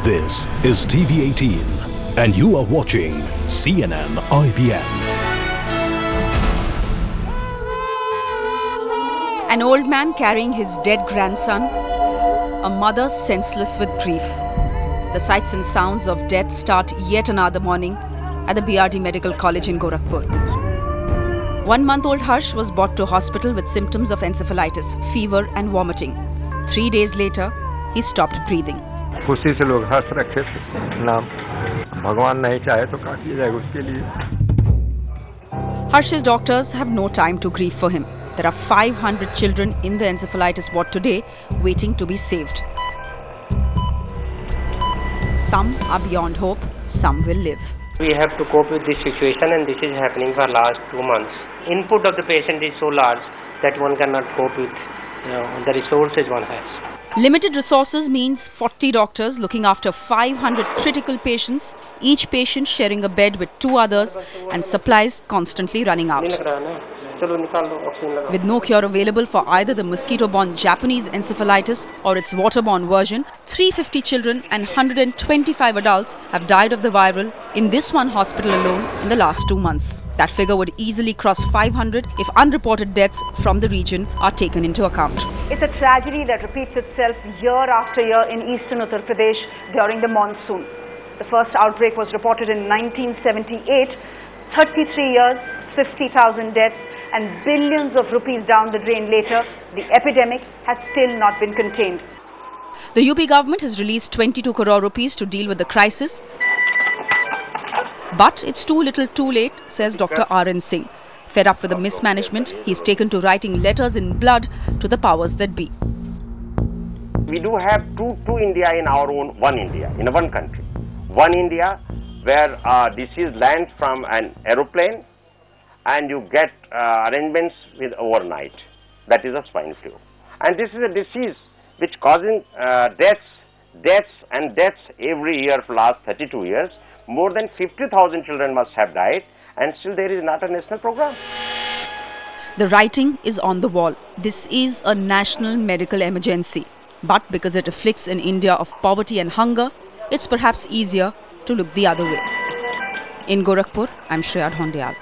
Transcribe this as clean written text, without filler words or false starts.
This is TV18 and you are watching CNN IBN. An old man carrying his dead grandson, a mother senseless with grief. The sights and sounds of death start yet another morning at the BRD Medical College in Gorakhpur. 1-month-old Harsh was brought to hospital with symptoms of encephalitis, fever and vomiting. 3 days later, he stopped breathing. खुशी से लोग हंस रखे थे नाम भगवान नहीं चाहे तो काट लिया जाएगा उसके लिए. Harsh's doctors have no time to grieve for him. There are 500 children in the encephalitis ward today waiting to be saved. Some are beyond hope, some will live. We have to cope with this situation, and this is happening for last 2 months. Input of the patient is so large that one cannot cope with the resources one has. Limited resources means 40 doctors looking after 500 critical patients, each patient sharing a bed with 2 others, and supplies constantly running out. With no cure available for either the mosquito-borne Japanese encephalitis or its waterborne version, 350 children and 125 adults have died of the viral in this one hospital alone in the last 2 months. That figure would easily cross 500 if unreported deaths from the region are taken into account. It's a tragedy that repeats itself year after year in eastern Uttar Pradesh during the monsoon. The first outbreak was reported in 1978. 33 years, 50,000 deaths, and billions of rupees down the drain later, the epidemic has still not been contained. The UP government has released 22 crore rupees to deal with the crisis. But it's too little too late, says Dr. R.N. Singh. Fed up with the mismanagement, he's taken to writing letters in blood to the powers that be. We do have two India in our own, one India, in one country. One India where disease lands from an aeroplane and you get arrangements with overnight. That is a swine flu. And this is a disease which causing deaths every year for last 32 years. More than 50,000 children must have died, and still there is not a national program. The writing is on the wall. This is a national medical emergency. But because it afflicts an India of poverty and hunger, it's perhaps easier to look the other way. In Gorakhpur, I'm Shreya Dhondiyal.